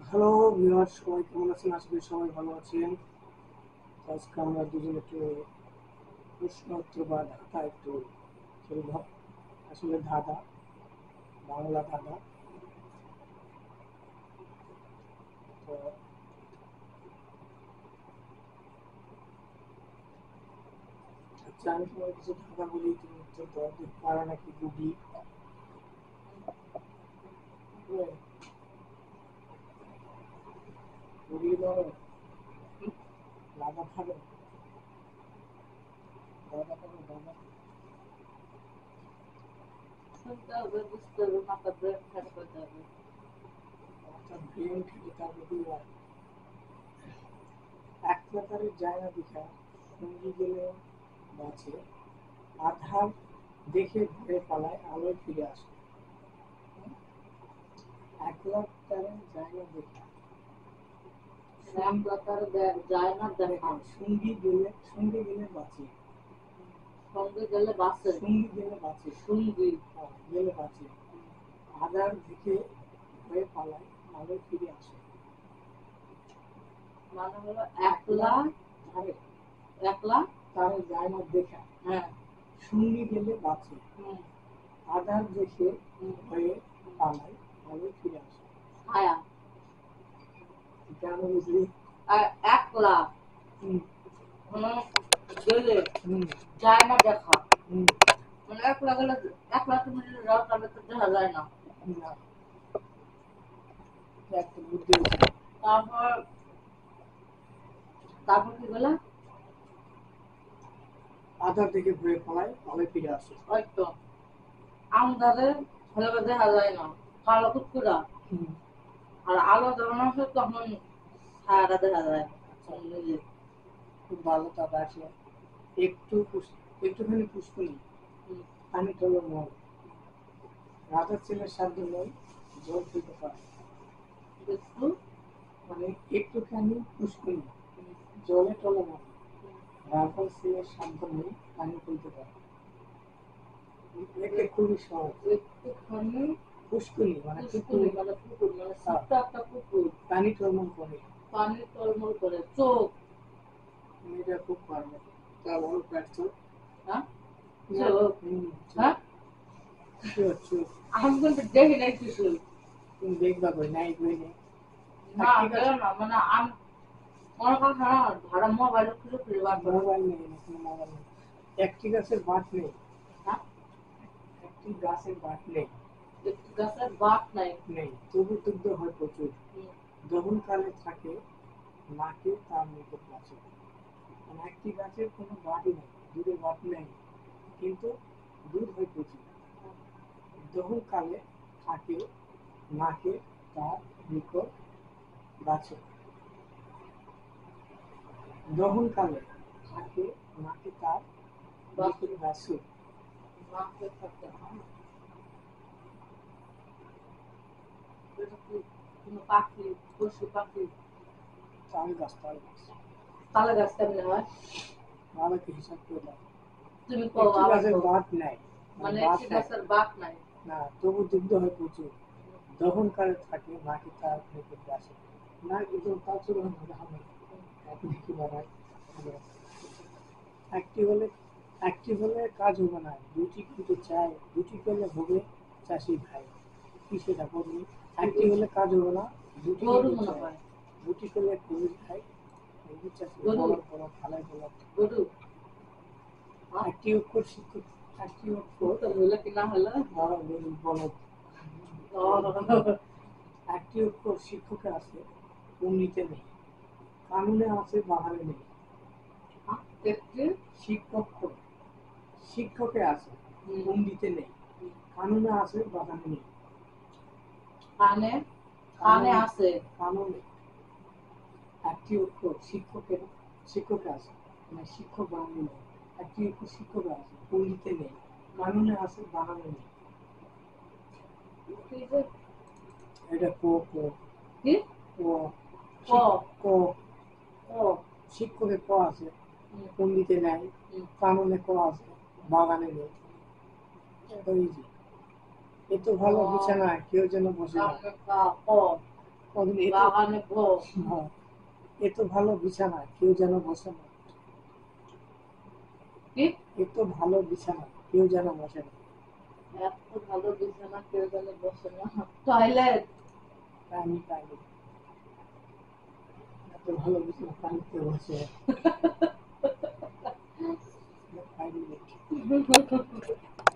Hello viewer, সবাই কেমন আছেন? আশা করি সবাই ভালো আছেন। তো আজকে আমরা দুজন একটু প্রশ্ন উত্তর বা ধাঁধা একটু খেলব। আসলে ধাঁধা, বাংলা ধাঁধা। তো আচ্ছা, আমি তোমার কিছু ধাঁধা বলি, তুমি উত্তর দাও। দেখি পারো নাকি গুগলি। গুগলি বলো, লাদা খাবে, দাদা খাবে, দাদা। শুনতে হবে, বুঝতে হবে, মাথা ব্রেন খারাপ হতে হবে। অর্থাৎ ব্রেন খেলে তারপর দুবার এক প্রকারের জায়গা দেখা সঙ্গী গেলে বাঁচে, আধার দেখে ঘুরে পালায়, আলোয় ফিরে আসে। এক লাখ তারের জায়গা দেখা এক প্রকার যায় না দেখা। সঙ্গী গেলে বাঁচে, সঙ্গে গেলে বাসে। সঙ্গী গেলে বাঁচে, সঙ্গী গেলে বাঁচে, আধার দিকে হয়ে পালায়, আলোয় ফিরে আসে। মানে হলো একলা তারে একলা তারে যায় না দেখা, হ্যাঁ সঙ্গী গেলে বাঁচে, হুম, আধার দেখে হয়ে পালায়, আলোয় ফিরে আসে। ছায়া কেন বুঝলি? আর একলা হুম, মানে গেলে হুম, যায় না দেখা। হুম, মানে একলা গেলে একলা তুমি যদি যাও তাহলে তো দেখা যায় না। না, একটা বুদ্ধি হয়েছে। তারপর তারপর কি বলে? আধার থেকে ঘুরে পালায়, আলোয় ফিরে আসে। ওই তো আমগারে ভালো দেখা যায় না, কালো কুকুরা। হুম, আর আলো যখন আসে তখন ছায়াটা দেখা যায়। নিজে খুব ভালো। তারপর আসলে একটুখানি পুষ্করি, পানি টলো নয়, রাজার ছেলের সাধ্য নয়, জল খেতে পারে। একটু মানে একটুখানি পুষ্করি, জলে টলো নয়, রাজার ছেলের সাধ্য নেই, পানি তুলতে পারে। এটা খুবই সহজ। একটুখানি পুষ্করি মানে পুষ্কুনি মানে পুকুর, মানে ছোট্ট একটা পুকুর, পানি টলমল করে। পানি টলমল করে, চোখ। এটা খুব পারবে। তা বড় পারছো। হ্যাঁ চোখ। হুম, হ্যাঁ চোখ চোখ। আমি কিন্তু দেখি নাই কিছু। তুমি দেখবা কই নাই কই নেই। না ঠিক গেল আছে, না, মানে আমি মনে কথা না ধরা মোবাইল খুলে খুলে বার করে। মোবাইল নেই নাকি? মোবাইল নেই, একটি গাছের বাট নেই, হ্যাঁ একটি গাছের বাট নেই, একটু গাছের বাট নাই। নেই তবু দুগ্ধ হয় প্রচুর, হুম, দহনকালে থাকে নাকে তার নিকট গাছে। মানে একটি গাছের কোনো বাটই নেই, দুধের বাট নেই, কিন্তু দুধ হয় প্রচুর। দহনকালে থাকে নাকে তার নিকট গাছে। দহনকালে থাকে নাকে তার নিকট গাছে। নাকে থাকে। এটা কি কোনো পাখি, পশু পাখি? তাল গাছ, তাল গাছ। তালে গাছ কেমনে হয়? বাবাকে হিসাব করে দাও। তুমি কও, একটি আবার গাছের কও। বাট নেই, মানে বাট একটি নেই গাছের বাট নাই। না, তবু দুগ্ধ হয় প্রচুর, দহনকালে থাকে নাকি তার নিকট গাছে। না কিন্তু তার ছিল হবে, আপনি কি বানায়। একটি হলে একটি হলে কাজ হবে না, দুটি কিন্তু চাই, দুটি করলে হবে চাষি ভাই। কি সেটা বলুন? একটি হলে কাজ হবে না, দুটি গরু কিন্তু মনে চাই, হয়। দুটি করলে কবি খায়, কবি চাষি গরু বলদ বলদ ফালাই বলদ। গরু একটি অক্ষর শিক্ষক, একটি অক্ষর তো হইলে কি না হইলে? বড় গরু বলদ। ও, একটি অক্ষর শিক্ষকে আছে, পণ্ডিতে নেই, কানুনে আছে বাহারে নেই। একটি শিক্ষক শিক্ষকে আছে, হুম, পণ্ডিতে নেই, কানুনে আছে বাহারে নেই। কানে কানে কানুনে আছে। কানুনে একটি অক্ষর শিক্ষকে আছে, মানে শিক্ষক বানানো নেই। একটি অক্ষর শিক্ষকে আছে, পণ্ডিতে নেই, কানুনে আছে বাহারে নেই। কি যে এটা ক ক কি ক ক ক ক শিক্ষকে ক আছে, হুম, পণ্ডিতে নেই, হুম, কানুনে ক আছে, বাগানে নেই। এত ইজি। এত ভালো ক বিছানায় কেউ যেন বসে না। কানে কা ক কদিন এত বাগানে বউ হ্যাঁ, এত ভালো বিছানা কেউ যেন বসে না, কি এত ভালো বিছানা কেউ যেন বসে না। এত ভালো বিছানা কেউ যেন বসে না, টয়লেট প্রাণী প্রাণী এত ভালো বিছানা প্রাণীতে বসে 5 মিনিট